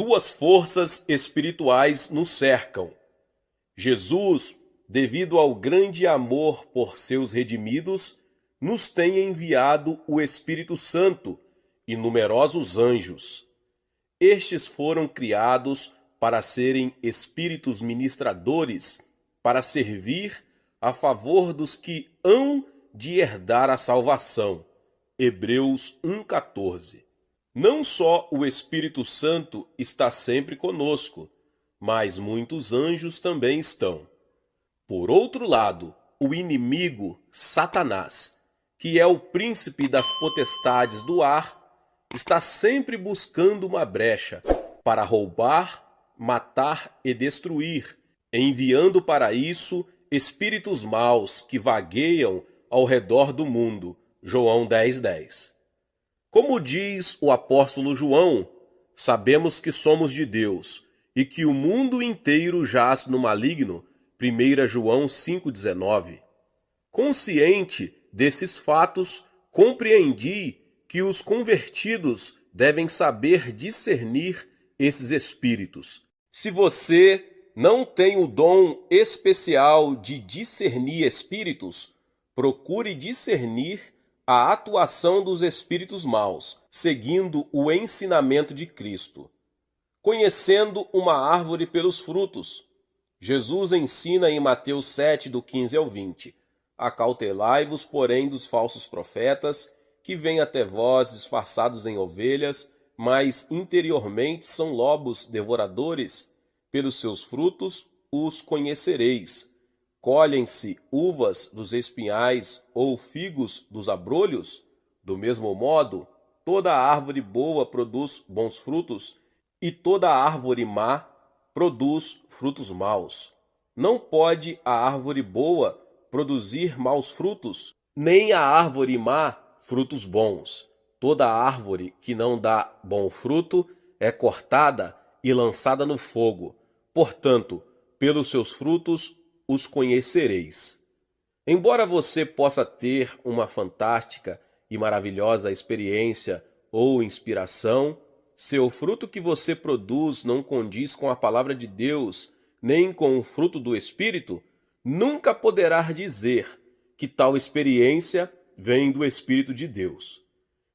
Duas forças espirituais nos cercam. Jesus, devido ao grande amor por seus redimidos, nos tem enviado o Espírito Santo e numerosos anjos. Estes foram criados para serem espíritos ministradores, para servir a favor dos que hão de herdar a salvação. Hebreus 1,14. Não só o Espírito Santo está sempre conosco, mas muitos anjos também estão. Por outro lado, o inimigo, Satanás, que é o príncipe das potestades do ar, está sempre buscando uma brecha para roubar, matar e destruir, enviando para isso espíritos maus que vagueiam ao redor do mundo. João 10:10. Como diz o apóstolo João, sabemos que somos de Deus e que o mundo inteiro jaz no maligno. 1 João 5,19. Consciente desses fatos, compreendi que os convertidos devem saber discernir esses espíritos. Se você não tem o dom especial de discernir espíritos, procure discernir a atuação dos espíritos maus, seguindo o ensinamento de Cristo. Conhecendo uma árvore pelos frutos. Jesus ensina em Mateus 7, do 15 ao 20. Acautelai-vos, porém, dos falsos profetas, que vêm até vós disfarçados em ovelhas, mas interiormente são lobos devoradores. Pelos seus frutos os conhecereis. Colhem-se uvas dos espinhais ou figos dos abrolhos? Do mesmo modo, toda árvore boa produz bons frutos, e toda árvore má produz frutos maus. Não pode a árvore boa produzir maus frutos, nem a árvore má frutos bons. Toda árvore que não dá bom fruto é cortada e lançada no fogo. Portanto, pelos seus frutos os conhecereis. Embora você possa ter uma fantástica e maravilhosa experiência ou inspiração, se o fruto que você produz não condiz com a palavra de Deus, nem com o fruto do Espírito, nunca poderá dizer que tal experiência vem do Espírito de Deus.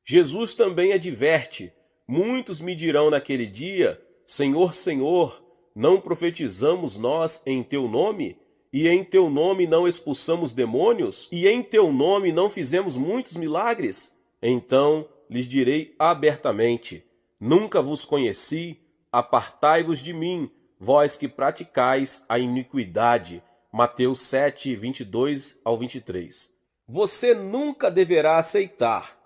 Jesus também adverte: muitos me dirão naquele dia, Senhor, Senhor, não profetizamos nós em teu nome? E em teu nome não expulsamos demônios? E em teu nome não fizemos muitos milagres? Então lhes direi abertamente: nunca vos conheci, apartai-vos de mim, vós que praticais a iniquidade. Mateus 7, 22 ao 23. Você nunca deverá aceitar,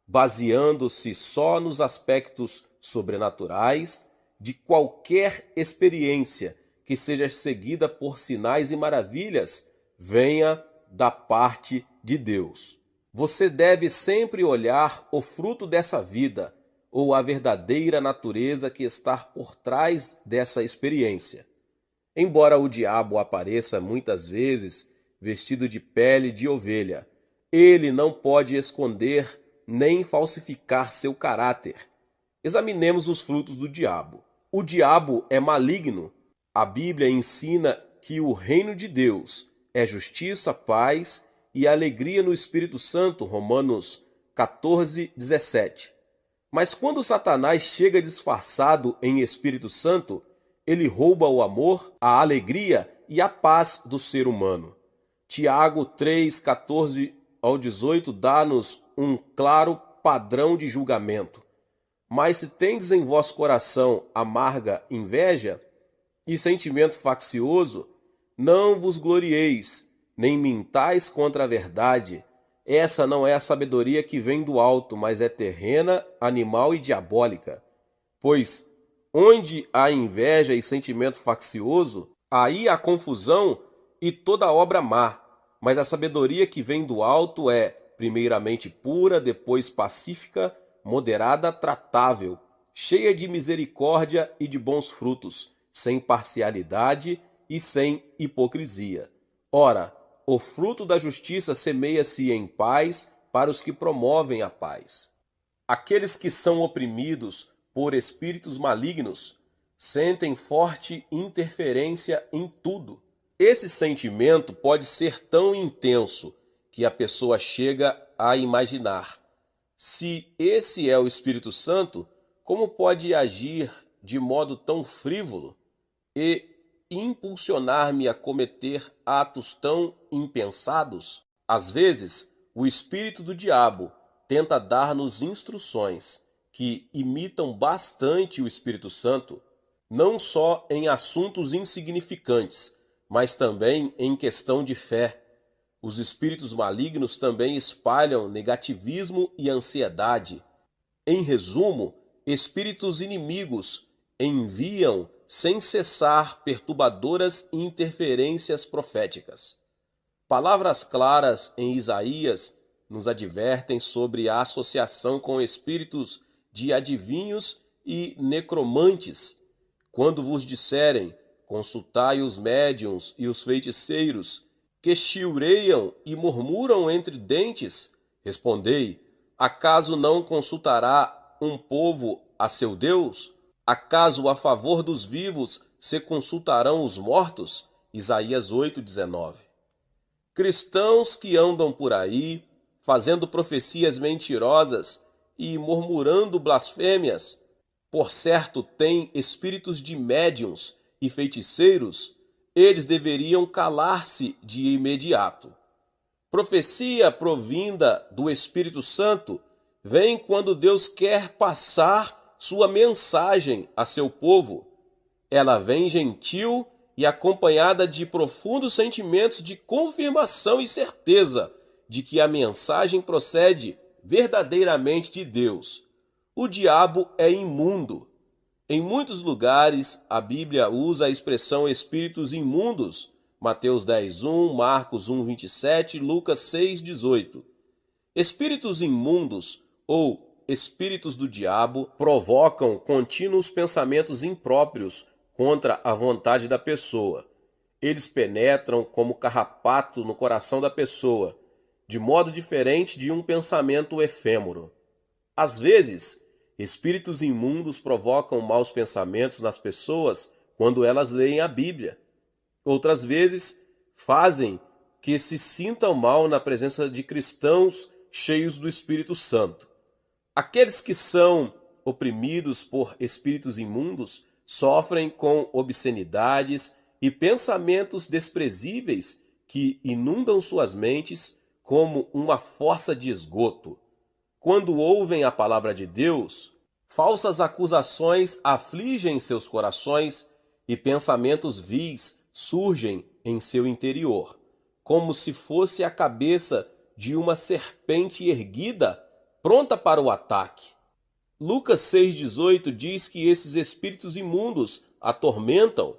baseando-se só nos aspectos sobrenaturais de qualquer experiência que seja seguida por sinais e maravilhas, venha da parte de Deus. Você deve sempre olhar o fruto dessa vida, ou a verdadeira natureza que está por trás dessa experiência. Embora o diabo apareça muitas vezes vestido de pele de ovelha, ele não pode esconder nem falsificar seu caráter. Examinemos os frutos do diabo. O diabo é maligno. A Bíblia ensina que o reino de Deus é justiça, paz e alegria no Espírito Santo, Romanos 14, 17. Mas quando Satanás chega disfarçado em Espírito Santo, ele rouba o amor, a alegria e a paz do ser humano. Tiago 3, 14 ao 18 dá-nos um claro padrão de julgamento. Mas se tendes em vosso coração amarga inveja e sentimento faccioso, não vos glorieis, nem mintais contra a verdade. Essa não é a sabedoria que vem do alto, mas é terrena, animal e diabólica. Pois onde há inveja e sentimento faccioso, aí há confusão e toda obra má. Mas a sabedoria que vem do alto é, primeiramente pura, depois pacífica, moderada, tratável, cheia de misericórdia e de bons frutos, sem parcialidade e sem hipocrisia. Ora, o fruto da justiça semeia-se em paz para os que promovem a paz. Aqueles que são oprimidos por espíritos malignos sentem forte interferência em tudo. Esse sentimento pode ser tão intenso que a pessoa chega a imaginar: se esse é o Espírito Santo, como pode agir de modo tão frívolo e impulsionar-me a cometer atos tão impensados? Às vezes, o espírito do diabo tenta dar-nos instruções que imitam bastante o Espírito Santo, não só em assuntos insignificantes, mas também em questão de fé. Os espíritos malignos também espalham negativismo e ansiedade. Em resumo, espíritos inimigos enviam sem cessar perturbadoras interferências proféticas. Palavras claras em Isaías nos advertem sobre a associação com espíritos de adivinhos e necromantes. Quando vos disserem: consultai os médiuns e os feiticeiros, que chilreiam e murmuram entre dentes, respondei: acaso não consultará um povo a seu Deus? Acaso a favor dos vivos se consultarão os mortos? Isaías 8:19. Cristãos que andam por aí, fazendo profecias mentirosas e murmurando blasfêmias, por certo têm espíritos de médiuns e feiticeiros, eles deveriam calar-se de imediato. Profecia provinda do Espírito Santo vem quando Deus quer passar sua mensagem a seu povo. Ela vem gentil e acompanhada de profundos sentimentos de confirmação e certeza de que a mensagem procede verdadeiramente de Deus. O diabo é imundo. Em muitos lugares, a Bíblia usa a expressão espíritos imundos, Mateus 10:1, Marcos 1:27, Lucas 6:18. Espíritos imundos ou espíritos do diabo provocam contínuos pensamentos impróprios contra a vontade da pessoa. Eles penetram como carrapato no coração da pessoa, de modo diferente de um pensamento efêmero. Às vezes, espíritos imundos provocam maus pensamentos nas pessoas quando elas leem a Bíblia. Outras vezes, fazem que se sintam mal na presença de cristãos cheios do Espírito Santo. Aqueles que são oprimidos por espíritos imundos sofrem com obscenidades e pensamentos desprezíveis que inundam suas mentes como uma fossa de esgoto. Quando ouvem a palavra de Deus, falsas acusações afligem seus corações e pensamentos vis surgem em seu interior, como se fosse a cabeça de uma serpente erguida, pronta para o ataque. Lucas 6,18 diz que esses espíritos imundos atormentam.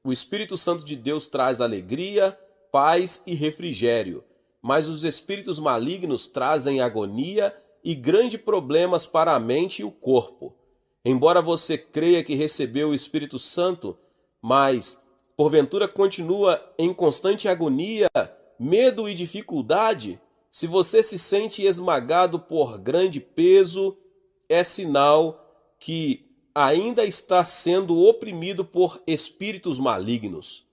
O Espírito Santo de Deus traz alegria, paz e refrigério, mas os espíritos malignos trazem agonia e grandes problemas para a mente e o corpo. Embora você creia que recebeu o Espírito Santo, mas porventura continua em constante agonia, medo e dificuldade, se você se sente esmagado por grande peso, é sinal que ainda está sendo oprimido por espíritos malignos.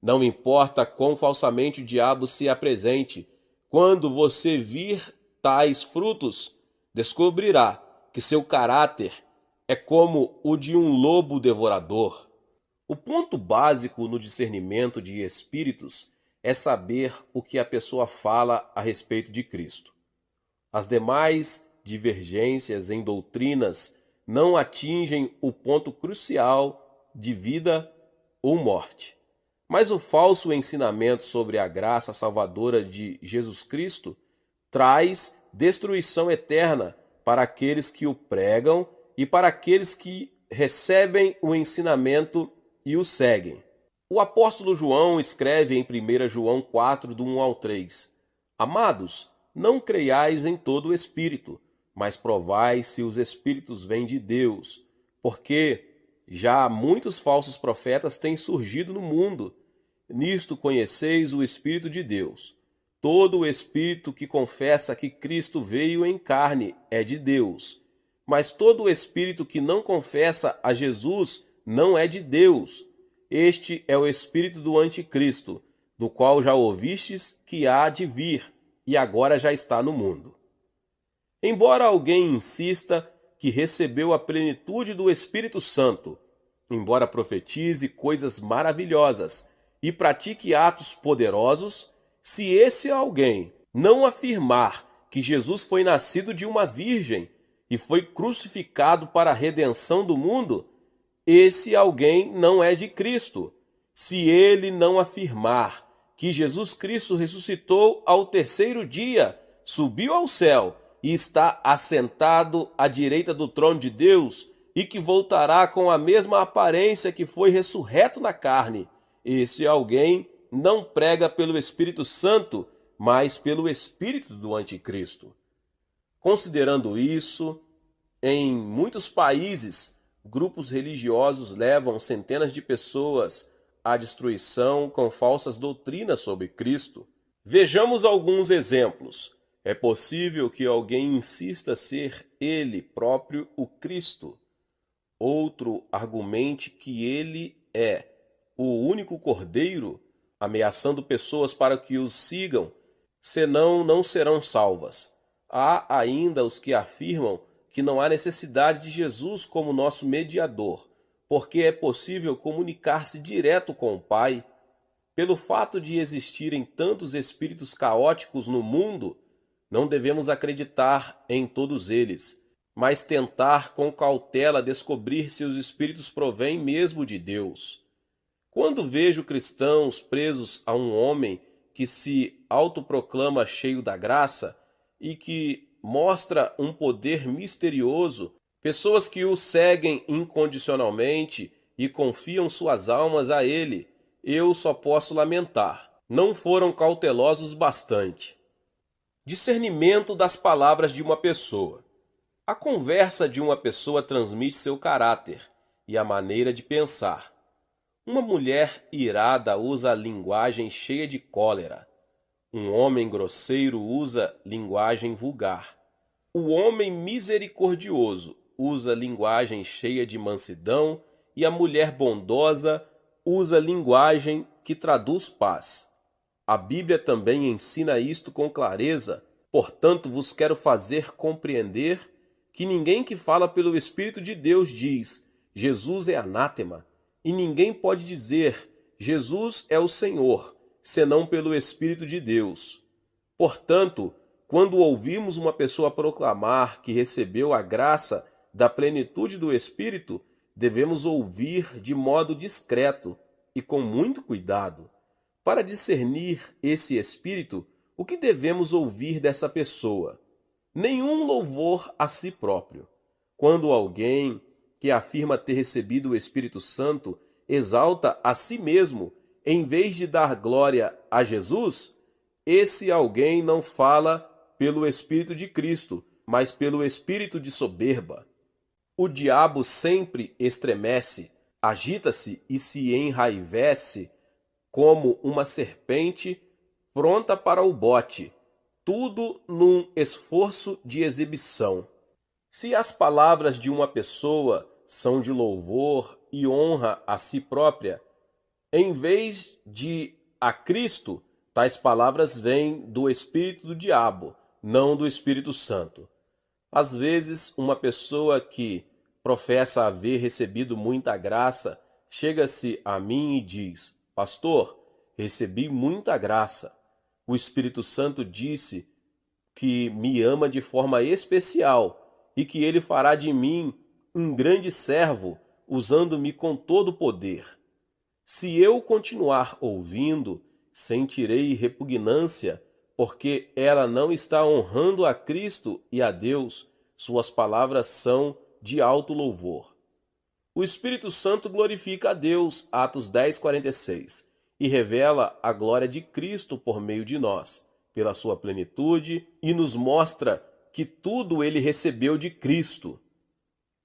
Não importa quão falsamente o diabo se apresente, quando você vir tais frutos, descobrirá que seu caráter é como o de um lobo devorador. O ponto básico no discernimento de espíritos é saber o que a pessoa fala a respeito de Cristo. As demais divergências em doutrinas não atingem o ponto crucial de vida ou morte. Mas o falso ensinamento sobre a graça salvadora de Jesus Cristo traz destruição eterna para aqueles que o pregam e para aqueles que recebem o ensinamento e o seguem. O apóstolo João escreve em 1 João 4, do 1 ao 3: Amados, não creiais em todo o espírito, mas provai se os espíritos vêm de Deus, porque já muitos falsos profetas têm surgido no mundo. Nisto conheceis o Espírito de Deus. Todo o espírito que confessa que Cristo veio em carne é de Deus, mas todo o espírito que não confessa a Jesus não é de Deus. Este é o espírito do anticristo, do qual já ouvistes que há de vir, e agora já está no mundo. Embora alguém insista que recebeu a plenitude do Espírito Santo, embora profetize coisas maravilhosas e pratique atos poderosos, se esse alguém não afirmar que Jesus foi nascido de uma virgem e foi crucificado para a redenção do mundo, esse alguém não é de Cristo. Se ele não afirmar que Jesus Cristo ressuscitou ao terceiro dia, subiu ao céu e está assentado à direita do trono de Deus, e que voltará com a mesma aparência que foi ressurreto na carne, esse alguém não prega pelo Espírito Santo, mas pelo espírito do anticristo. Considerando isso, em muitos países, grupos religiosos levam centenas de pessoas à destruição com falsas doutrinas sobre Cristo. Vejamos alguns exemplos. É possível que alguém insista ser ele próprio o Cristo. Outro argumente que ele é o único Cordeiro, ameaçando pessoas para que os sigam, senão não serão salvas. Há ainda os que afirmam que não há necessidade de Jesus como nosso mediador, porque é possível comunicar-se direto com o Pai. Pelo fato de existirem tantos espíritos caóticos no mundo, não devemos acreditar em todos eles, mas tentar com cautela descobrir se os espíritos provêm mesmo de Deus. Quando vejo cristãos presos a um homem que se autoproclama cheio da graça e que mostra um poder misterioso, pessoas que o seguem incondicionalmente e confiam suas almas a ele, eu só posso lamentar. Não foram cautelosos bastante. Discernimento das palavras de uma pessoa. A conversa de uma pessoa transmite seu caráter e a maneira de pensar. Uma mulher irada usa linguagem cheia de cólera. Um homem grosseiro usa linguagem vulgar. O homem misericordioso usa linguagem cheia de mansidão e a mulher bondosa usa linguagem que traduz paz. A Bíblia também ensina isto com clareza, portanto vos quero fazer compreender que ninguém que fala pelo Espírito de Deus diz, Jesus é anátema, e ninguém pode dizer, Jesus é o Senhor, senão pelo Espírito de Deus. Portanto, quando ouvimos uma pessoa proclamar que recebeu a graça da plenitude do Espírito, devemos ouvir de modo discreto e com muito cuidado. Para discernir esse Espírito, o que devemos ouvir dessa pessoa? Nenhum louvor a si próprio. Quando alguém que afirma ter recebido o Espírito Santo exalta a si mesmo, em vez de dar glória a Jesus, esse alguém não fala pelo Espírito de Cristo, mas pelo espírito de soberba. O diabo sempre estremece, agita-se e se enraivece como uma serpente pronta para o bote, tudo num esforço de exibição. Se as palavras de uma pessoa são de louvor e honra a si própria, em vez de a Cristo, tais palavras vêm do espírito do diabo, não do Espírito Santo. Às vezes, uma pessoa que professa haver recebido muita graça chega-se a mim e diz, Pastor, recebi muita graça. O Espírito Santo disse que me ama de forma especial e que ele fará de mim um grande servo, usando-me com todo o poder. Se eu continuar ouvindo, sentirei repugnância, porque ela não está honrando a Cristo e a Deus. Suas palavras são de alto louvor. O Espírito Santo glorifica a Deus, Atos 10:46, e revela a glória de Cristo por meio de nós, pela sua plenitude, e nos mostra que tudo ele recebeu de Cristo.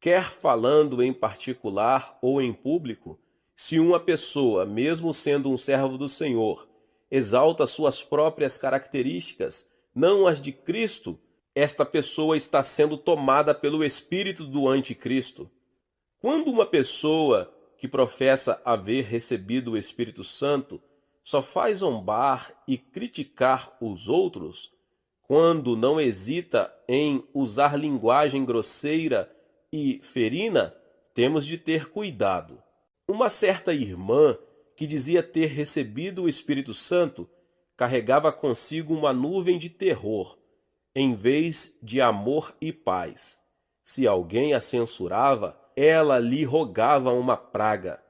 Quer falando em particular ou em público, se uma pessoa, mesmo sendo um servo do Senhor, exalta suas próprias características, não as de Cristo, esta pessoa está sendo tomada pelo espírito do anticristo. Quando uma pessoa que professa haver recebido o Espírito Santo só faz zombar e criticar os outros quando não hesita em usar linguagem grosseira e ferina, temos de ter cuidado. Uma certa irmã que dizia ter recebido o Espírito Santo carregava consigo uma nuvem de terror, em vez de amor e paz. Se alguém a censurava, ela lhe rogava uma praga.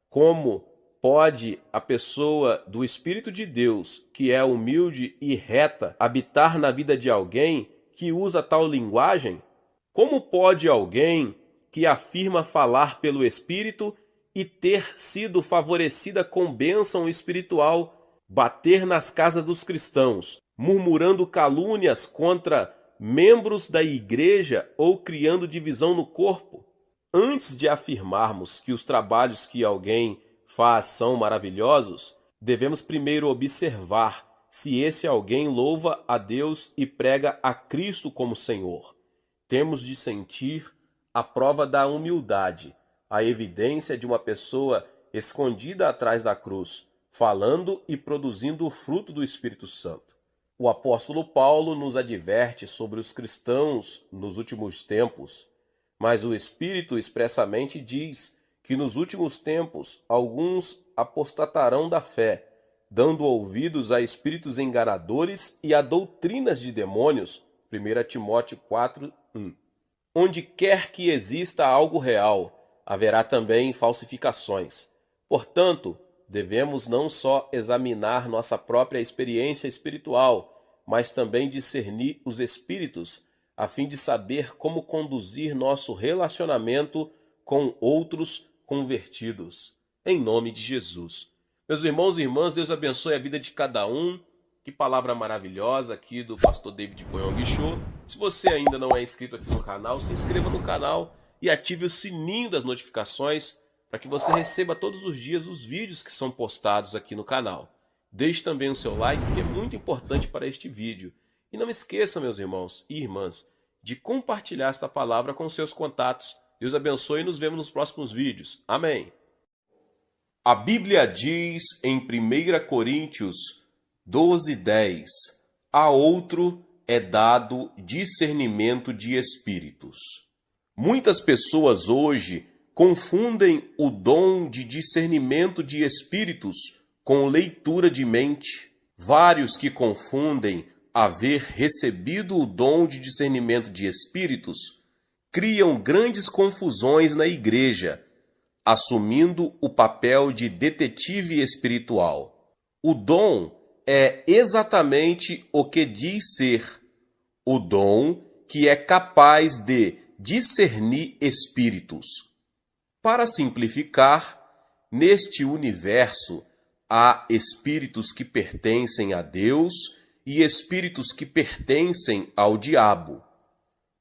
Como pode a pessoa do Espírito de Deus, que é humilde e reta, habitar na vida de alguém que usa tal linguagem? Como pode alguém que afirma falar pelo Espírito e ter sido favorecida com bênção espiritual bater nas casas dos cristãos, murmurando calúnias contra membros da igreja ou criando divisão no corpo? Antes de afirmarmos que os trabalhos que alguém faz são maravilhosos, devemos primeiro observar se esse alguém louva a Deus e prega a Cristo como Senhor. Temos de sentir a prova da humildade, a evidência de uma pessoa escondida atrás da cruz, falando e produzindo o fruto do Espírito Santo. O apóstolo Paulo nos adverte sobre os cristãos nos últimos tempos, mas o Espírito expressamente diz que nos últimos tempos alguns apostatarão da fé, dando ouvidos a espíritos enganadores e a doutrinas de demônios. 1 Timóteo 4:1. Onde quer que exista algo real, haverá também falsificações. Portanto, devemos não só examinar nossa própria experiência espiritual, mas também discernir os espíritos, a fim de saber como conduzir nosso relacionamento com outros convertidos. Em nome de Jesus. Meus irmãos e irmãs, Deus abençoe a vida de cada um. Que palavra maravilhosa aqui do pastor David Boyong Show. Se você ainda não é inscrito aqui no canal, se inscreva no canal e ative o sininho das notificações para que você receba todos os dias os vídeos que são postados aqui no canal. Deixe também o seu like, que é muito importante para este vídeo. E não esqueça, meus irmãos e irmãs, de compartilhar esta palavra com seus contatos. Deus abençoe e nos vemos nos próximos vídeos. Amém. A Bíblia diz em 1 Coríntios 12:10, a outro é dado discernimento de espíritos. Muitas pessoas hoje confundem o dom de discernimento de espíritos com leitura de mente. Vários que confundem haver recebido o dom de discernimento de espíritos criam grandes confusões na igreja, assumindo o papel de detetive espiritual. O dom é exatamente o que diz ser, o dom que é capaz de discernir espíritos. Para simplificar, neste universo há espíritos que pertencem a Deus e espíritos que pertencem ao diabo.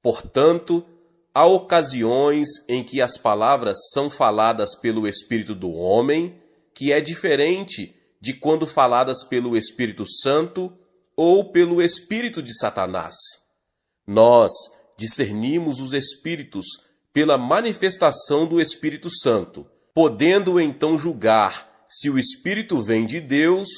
Portanto, há ocasiões em que as palavras são faladas pelo Espírito do homem, que é diferente de quando faladas pelo Espírito Santo ou pelo Espírito de Satanás. Nós discernimos os espíritos pela manifestação do Espírito Santo, podendo então julgar se o Espírito vem de Deus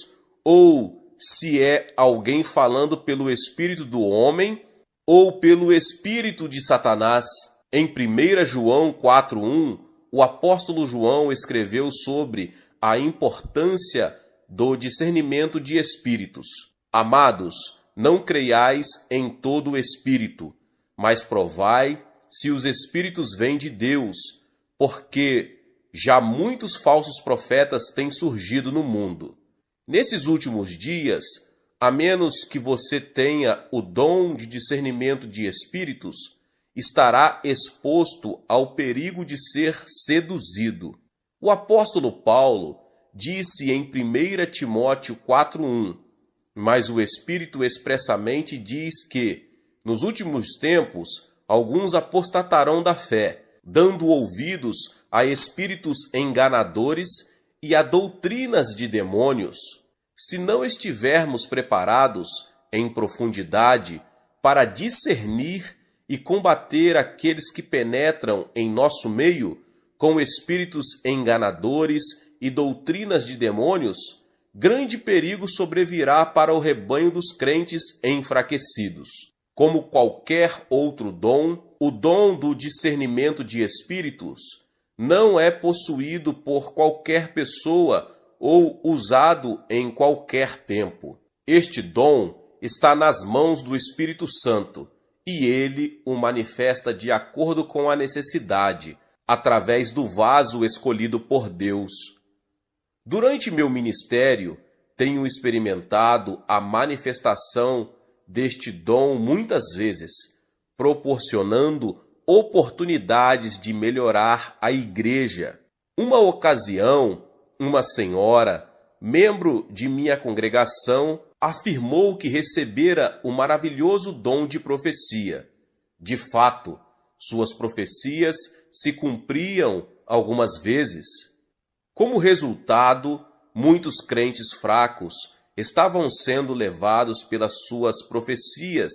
ou se é alguém falando pelo Espírito do homem ou pelo Espírito de Satanás. Em 1 João 4:1, o apóstolo João escreveu sobre a importância do discernimento de espíritos. Amados, não creiais em todo o espírito, mas provai se os espíritos vêm de Deus, porque já muitos falsos profetas têm surgido no mundo. Nesses últimos dias, a menos que você tenha o dom de discernimento de espíritos, estará exposto ao perigo de ser seduzido. O apóstolo Paulo disse em 1 Timóteo 4:1, mas o Espírito expressamente diz que, nos últimos tempos, alguns apostatarão da fé, dando ouvidos a espíritos enganadores e a doutrinas de demônios. Se não estivermos preparados em profundidade para discernir e combater aqueles que penetram em nosso meio, com espíritos enganadores e doutrinas de demônios, grande perigo sobrevirá para o rebanho dos crentes enfraquecidos. Como qualquer outro dom, o dom do discernimento de espíritos não é possuído por qualquer pessoa ou usado em qualquer tempo. Este dom está nas mãos do Espírito Santo e ele o manifesta de acordo com a necessidade, através do vaso escolhido por Deus. Durante meu ministério, tenho experimentado a manifestação deste dom muitas vezes, proporcionando oportunidades de melhorar a igreja. Uma ocasião, uma senhora, membro de minha congregação, afirmou que recebera o maravilhoso dom de profecia. De fato, suas profecias se cumpriam algumas vezes. Como resultado, muitos crentes fracos estavam sendo levados pelas suas profecias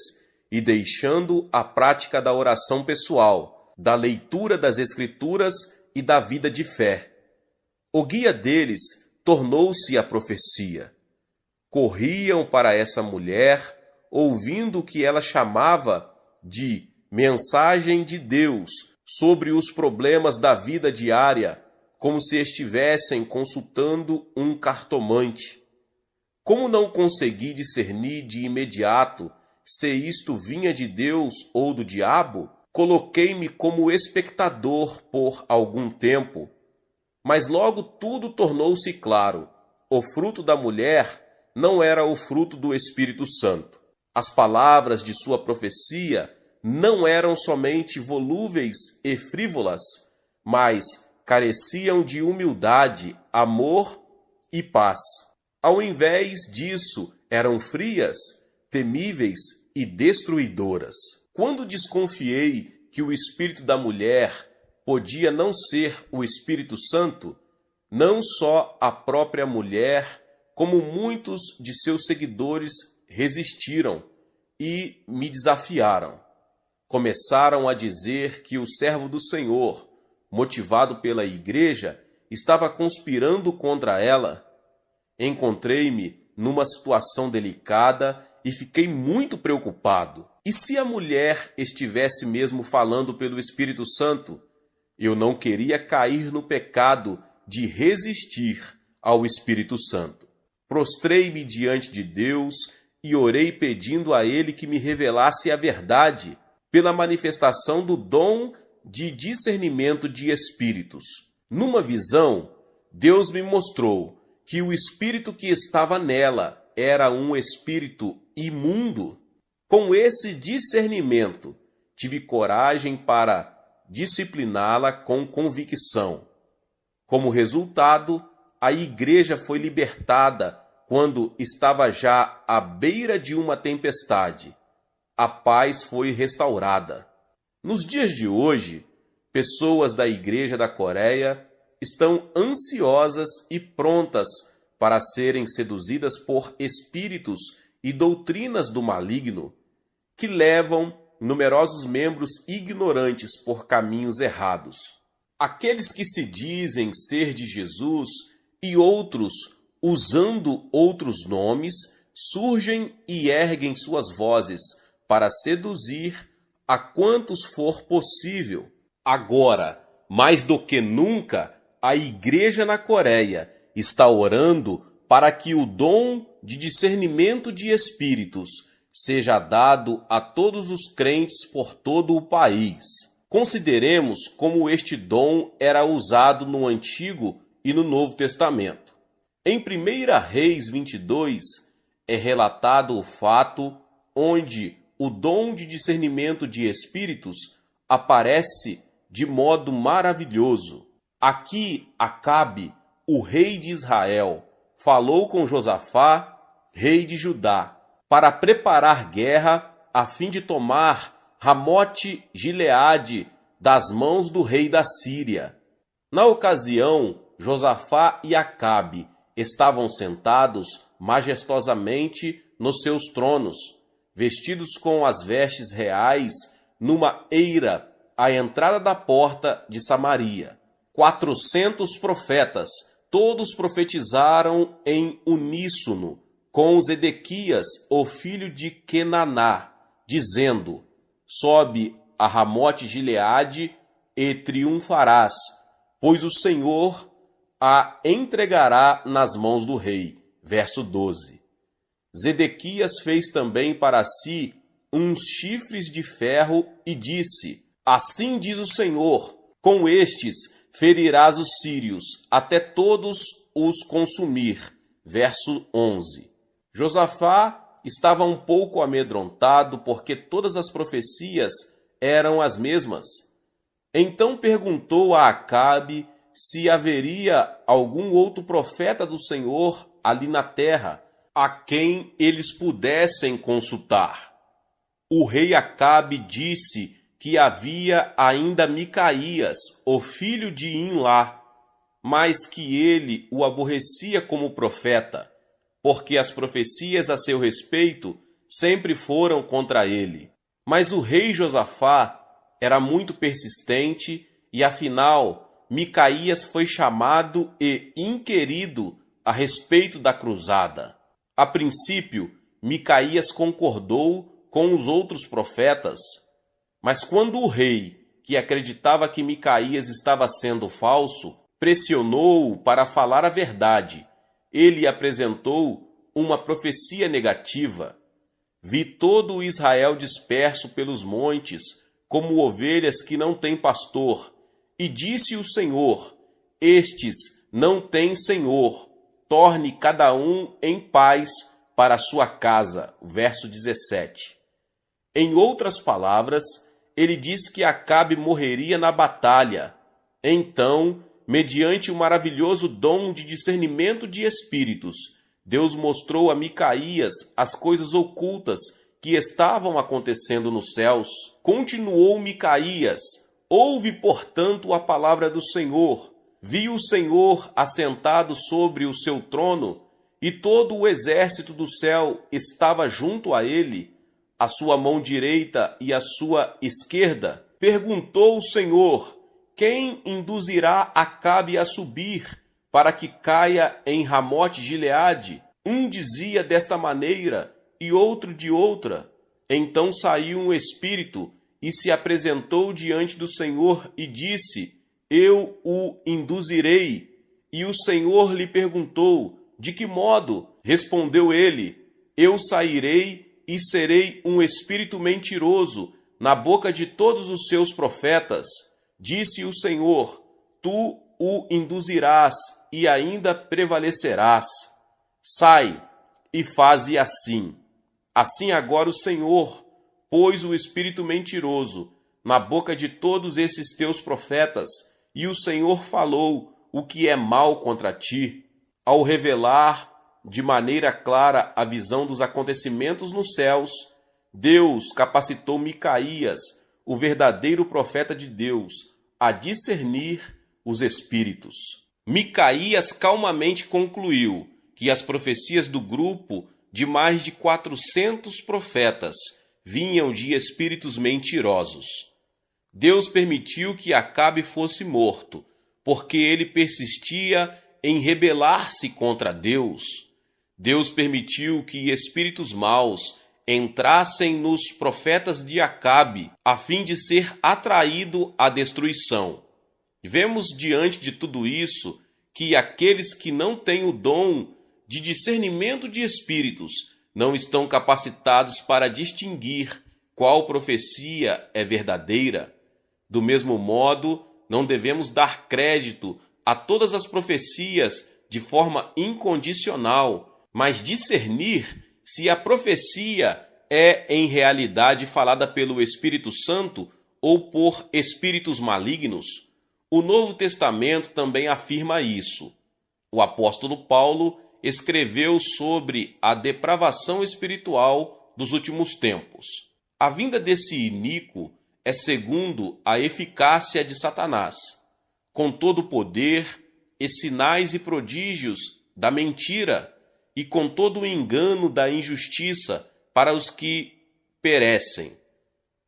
e deixando a prática da oração pessoal, da leitura das Escrituras e da vida de fé. O guia deles tornou-se a profecia. Corriam para essa mulher, ouvindo o que ela chamava de mensagem de Deus sobre os problemas da vida diária, como se estivessem consultando um cartomante. Como não consegui discernir de imediato se isto vinha de Deus ou do diabo, coloquei-me como espectador por algum tempo. Mas logo tudo tornou-se claro. O fruto da mulher não era o fruto do Espírito Santo. As palavras de sua profecia não eram somente volúveis e frívolas, mas careciam de humildade, amor e paz. Ao invés disso, eram frias, temíveis e destruidoras. Quando desconfiei que o espírito da mulher podia não ser o Espírito Santo, não só a própria mulher, como muitos de seus seguidores resistiram e me desafiaram. Começaram a dizer que o servo do Senhor, motivado pela igreja, estava conspirando contra ela. Encontrei-me numa situação delicada e fiquei muito preocupado. E se a mulher estivesse mesmo falando pelo Espírito Santo? Eu não queria cair no pecado de resistir ao Espírito Santo. Prostrei-me diante de Deus e orei pedindo a Ele que me revelasse a verdade pela manifestação do dom de discernimento de espíritos. Numa visão, Deus me mostrou que o espírito que estava nela era um espírito imundo. Com esse discernimento, tive coragem para discipliná-la com convicção. Como resultado, a igreja foi libertada quando estava já à beira de uma tempestade. A paz foi restaurada. Nos dias de hoje, pessoas da Igreja da Coreia estão ansiosas e prontas para serem seduzidas por espíritos e doutrinas do maligno que levam numerosos membros ignorantes por caminhos errados. Aqueles que se dizem ser de Jesus e outros, usando outros nomes, surgem e erguem suas vozes para seduzir a quantos for possível. Agora, mais do que nunca, a igreja na Coreia está orando para que o dom de discernimento de espíritos seja dado a todos os crentes por todo o país. Consideremos como este dom era usado no Antigo e no Novo Testamento. Em 1 Reis 22 é relatado o fato onde o dom de discernimento de espíritos aparece de modo maravilhoso. Aqui Acabe, o rei de Israel, falou com Josafá, rei de Judá, para preparar guerra a fim de tomar Ramote-Gileade das mãos do rei da Síria. Na ocasião, Josafá e Acabe estavam sentados majestosamente nos seus tronos, vestidos com as vestes reais, numa eira à entrada da porta de Samaria. 400 profetas, todos profetizaram em uníssono com Zedequias, o filho de Quenaná, dizendo: sobe a Ramote-Gileade e triunfarás, pois o Senhor a entregará nas mãos do rei. Verso 12. Zedequias fez também para si uns chifres de ferro e disse: assim diz o Senhor, com estes ferirás os sírios, até todos os consumir. Verso 11. Josafá estava um pouco amedrontado, porque todas as profecias eram as mesmas. Então perguntou a Acabe se haveria algum outro profeta do Senhor ali na terra, a quem eles pudessem consultar. O rei Acabe disse que havia ainda Micaías, o filho de Imlá, mas que ele o aborrecia como profeta, porque as profecias a seu respeito sempre foram contra ele. Mas o rei Josafá era muito persistente e, afinal, Micaías foi chamado e inquirido a respeito da cruzada. A princípio, Micaías concordou com os outros profetas, mas quando o rei, que acreditava que Micaías estava sendo falso, pressionou-o para falar a verdade, ele apresentou uma profecia negativa. Vi todo o Israel disperso pelos montes, como ovelhas que não têm pastor, e disse o Senhor: estes não têm senhor, torne cada um em paz para a sua casa. Verso 17. Em outras palavras, ele disse que Acabe morreria na batalha. Então, mediante o maravilhoso dom de discernimento de espíritos, Deus mostrou a Micaías as coisas ocultas que estavam acontecendo nos céus. Continuou Micaías: ouve, portanto, a palavra do Senhor. Vi o Senhor assentado sobre o seu trono, e todo o exército do céu estava junto a ele, a sua mão direita e a sua esquerda. Perguntou o Senhor: quem induzirá Acabe a subir, para que caia em Ramote-Gileade? Um dizia desta maneira, e outro de outra. Então saiu um espírito, e se apresentou diante do Senhor, e disse: eu o induzirei. E o Senhor lhe perguntou: de que modo? Respondeu ele: eu sairei e serei um espírito mentiroso na boca de todos os seus profetas. Disse o Senhor: tu o induzirás e ainda prevalecerás. Sai e faze assim. Assim agora o Senhor pôs o espírito mentiroso na boca de todos esses teus profetas, e o Senhor falou o que é mal contra ti. Ao revelar de maneira clara a visão dos acontecimentos nos céus, Deus capacitou Micaías, o verdadeiro profeta de Deus, a discernir os espíritos. Micaías calmamente concluiu que as profecias do grupo de mais de 400 profetas vinham de espíritos mentirosos. Deus permitiu que Acabe fosse morto, porque ele persistia em rebelar-se contra Deus. Deus permitiu que espíritos maus entrassem nos profetas de Acabe, a fim de ser atraído à destruição. Vemos diante de tudo isso que aqueles que não têm o dom de discernimento de espíritos não estão capacitados para distinguir qual profecia é verdadeira. Do mesmo modo, não devemos dar crédito a todas as profecias de forma incondicional, mas discernir se a profecia é em realidade falada pelo Espírito Santo ou por espíritos malignos. O Novo Testamento também afirma isso. O apóstolo Paulo escreveu sobre a depravação espiritual dos últimos tempos. A vinda desse iníquo é segundo a eficácia de Satanás, com todo o poder e sinais e prodígios da mentira e com todo o engano da injustiça para os que perecem.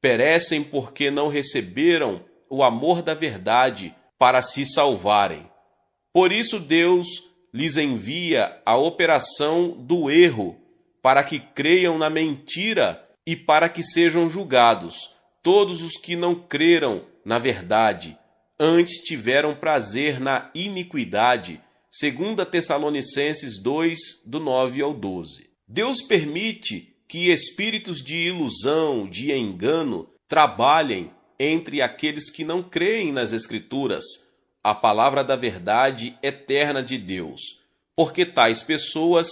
Perecem porque não receberam o amor da verdade, para se salvarem. Por isso Deus lhes envia a operação do erro, para que creiam na mentira e para que sejam julgados todos os que não creram na verdade, antes tiveram prazer na iniquidade, segundo Tessalonicenses 2, do 9 ao 12. Deus permite que espíritos de ilusão, de engano, trabalhem entre aqueles que não creem nas Escrituras, a palavra da verdade eterna de Deus, porque tais pessoas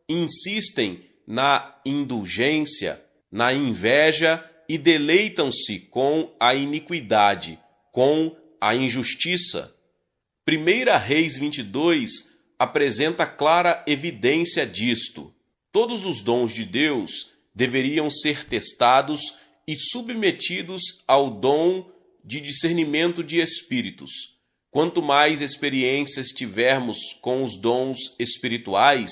insistem na indulgência, na inveja e deleitam-se com a iniquidade, com a injustiça. 1 Reis 22 apresenta clara evidência disto. Todos os dons de Deus deveriam ser testados e submetidos ao dom de discernimento de espíritos. Quanto mais experiências tivermos com os dons espirituais,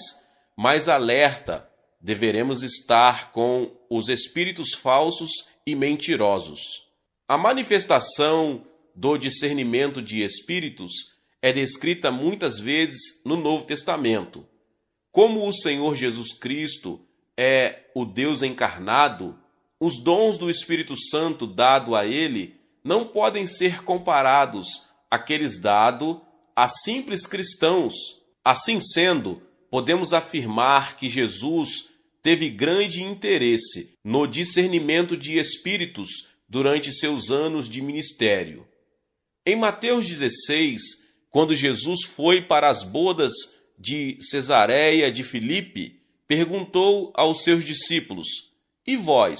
mais alerta deveremos estar com os espíritos falsos e mentirosos. A manifestação do discernimento de espíritos é descrita muitas vezes no Novo Testamento. Como o Senhor Jesus Cristo é o Deus encarnado, os dons do Espírito Santo dado a ele não podem ser comparados àqueles dados a simples cristãos. Assim sendo, podemos afirmar que Jesus teve grande interesse no discernimento de espíritos durante seus anos de ministério. Em Mateus 16, quando Jesus foi para as bodas de Cesareia de Filipe, perguntou aos seus discípulos: "E vós,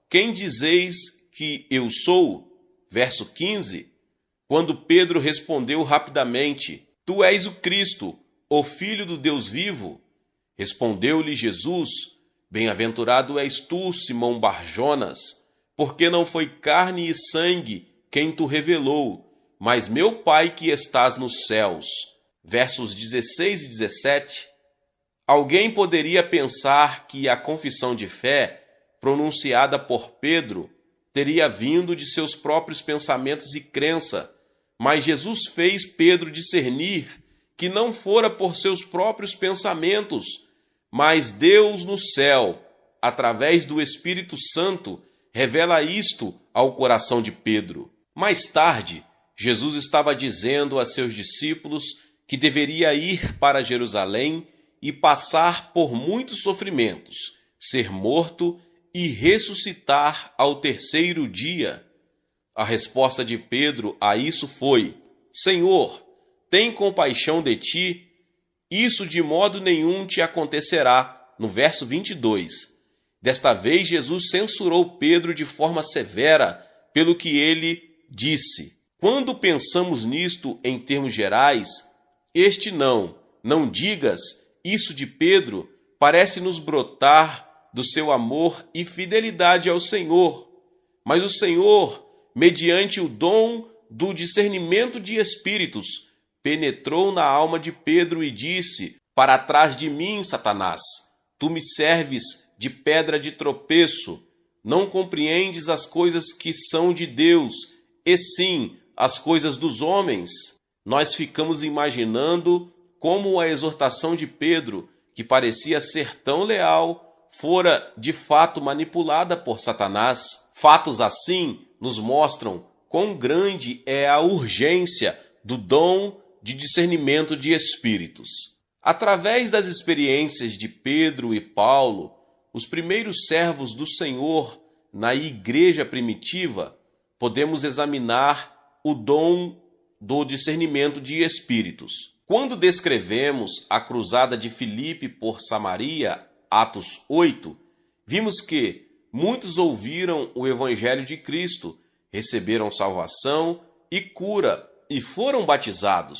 quem dizeis que eu sou?" Verso 15, quando Pedro respondeu rapidamente: "Tu és o Cristo, o Filho do Deus vivo." Respondeu-lhe Jesus: "Bem-aventurado és tu, Simão Barjonas, porque não foi carne e sangue quem tu revelou, mas meu Pai que estás nos céus." Versos 16 e 17. Alguém poderia pensar que a confissão de fé, pronunciada por Pedro, teria vindo de seus próprios pensamentos e crença, mas Jesus fez Pedro discernir que não fora por seus próprios pensamentos, mas Deus no céu, através do Espírito Santo, revela isto ao coração de Pedro. Mais tarde, Jesus estava dizendo a seus discípulos que deveria ir para Jerusalém e passar por muitos sofrimentos, ser morto e ressuscitar ao terceiro dia. A resposta de Pedro a isso foi: "Senhor, tem compaixão de ti, isso de modo nenhum te acontecerá." No verso 22. Desta vez, Jesus censurou Pedro de forma severa pelo que ele disse. Quando pensamos nisto em termos gerais, este não digas isso de Pedro, parece nos brotar do seu amor e fidelidade ao Senhor. Mas o Senhor, mediante o dom do discernimento de espíritos, penetrou na alma de Pedro e disse: "Para trás de mim, Satanás, tu me serves de pedra de tropeço, não compreendes as coisas que são de Deus, e sim as coisas dos homens." Nós ficamos imaginando como a exortação de Pedro, que parecia ser tão leal, fora de fato manipulada por Satanás. Fatos assim nos mostram quão grande é a urgência do dom de discernimento de espíritos. Através das experiências de Pedro e Paulo, os primeiros servos do Senhor na igreja primitiva, podemos examinar o dom do discernimento de espíritos. Quando descrevemos a cruzada de Filipe por Samaria, Atos 8, vimos que muitos ouviram o evangelho de Cristo, receberam salvação e cura e foram batizados.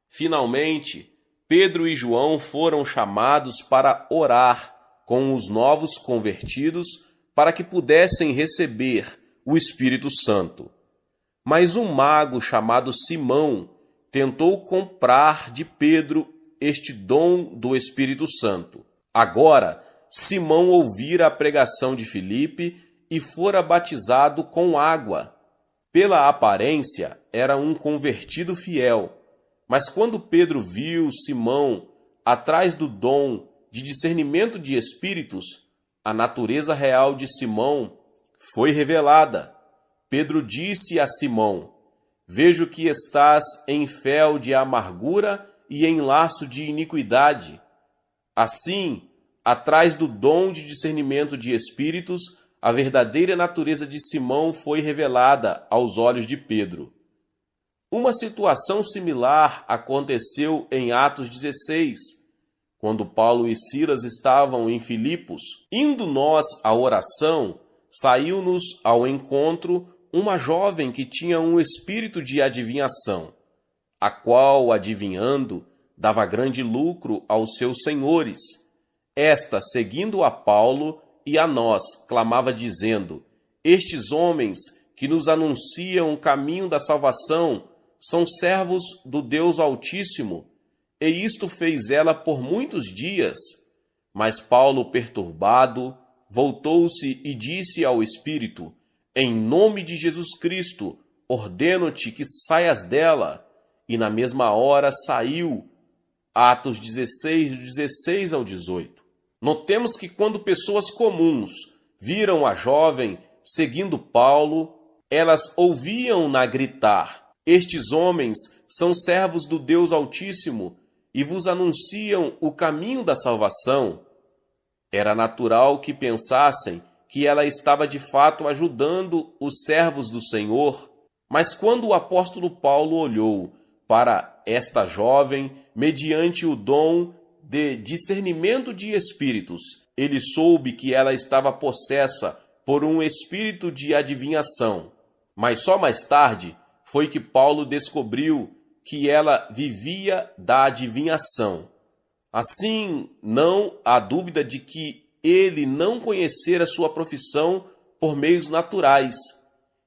Finalmente, Pedro e João foram chamados para orar com os novos convertidos para que pudessem receber o Espírito Santo. Mas um mago chamado Simão tentou comprar de Pedro este dom do Espírito Santo. Agora, Simão ouvira a pregação de Filipe e fora batizado com água. Pela aparência, era um convertido fiel, mas quando Pedro viu Simão atrás do dom de discernimento de espíritos, a natureza real de Simão foi revelada. Pedro disse a Simão: vejo que estás em fel de amargura e em laço de iniquidade. Assim, atrás do dom de discernimento de espíritos, a verdadeira natureza de Simão foi revelada aos olhos de Pedro. Uma situação similar aconteceu em Atos 16, quando Paulo e Silas estavam em Filipos. Indo nós à oração, saiu-nos ao encontro uma jovem que tinha um espírito de adivinhação, a qual, adivinhando, dava grande lucro aos seus senhores. Esta, seguindo a Paulo e a nós, clamava dizendo: estes homens que nos anunciam o caminho da salvação são servos do Deus Altíssimo. E isto fez ela por muitos dias. Mas Paulo, perturbado, voltou-se e disse ao espírito: em nome de Jesus Cristo, ordeno-te que saias dela. E na mesma hora saiu. Atos 16, do 16 ao 18. Notemos que quando pessoas comuns viram a jovem seguindo Paulo, elas ouviam-na gritar: estes homens são servos do Deus Altíssimo e vos anunciam o caminho da salvação. Era natural que pensassem que ela estava de fato ajudando os servos do Senhor. Mas quando o apóstolo Paulo olhou para esta jovem, mediante o dom de discernimento de espíritos, ele soube que ela estava possessa por um espírito de adivinhação. Mas só mais tarde foi que Paulo descobriu que ela vivia da adivinhação. Assim, não há dúvida de que ele não conhecera sua profissão por meios naturais.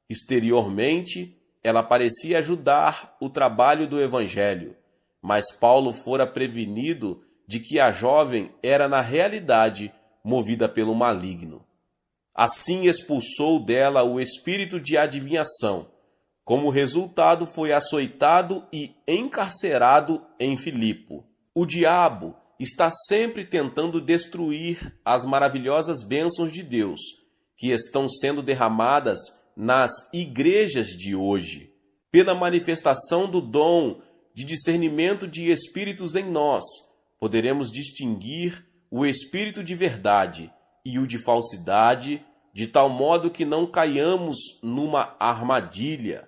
Exteriormente, ela parecia ajudar o trabalho do evangelho, mas Paulo fora prevenido de que a jovem era na realidade movida pelo maligno. Assim expulsou dela o espírito de adivinhação. Como resultado, foi açoitado e encarcerado em Filipo. O diabo está sempre tentando destruir as maravilhosas bênçãos de Deus que estão sendo derramadas nas igrejas de hoje. Pela manifestação do dom de discernimento de espíritos em nós, poderemos distinguir o espírito de verdade e o de falsidade, de tal modo que não caiamos numa armadilha.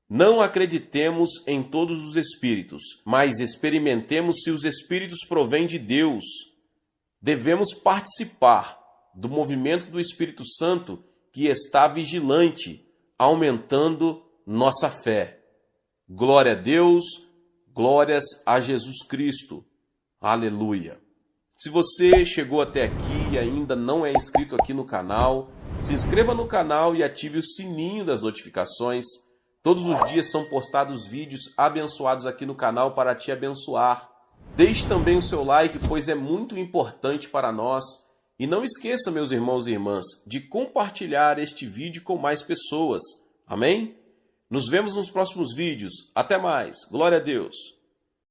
Não acreditemos em todos os espíritos, mas experimentemos se os espíritos provêm de Deus. Devemos participar do movimento do Espírito Santo que está vigilante, aumentando nossa fé. Glória a Deus, glórias a Jesus Cristo. Aleluia. Se você chegou até aqui e ainda não é inscrito aqui no canal, se inscreva no canal e ative o sininho das notificações. Todos os dias são postados vídeos abençoados aqui no canal para te abençoar. Deixe também o seu like, pois é muito importante para nós. E não esqueça, meus irmãos e irmãs, de compartilhar este vídeo com mais pessoas. Amém? Nos vemos nos próximos vídeos. Até mais. Glória a Deus.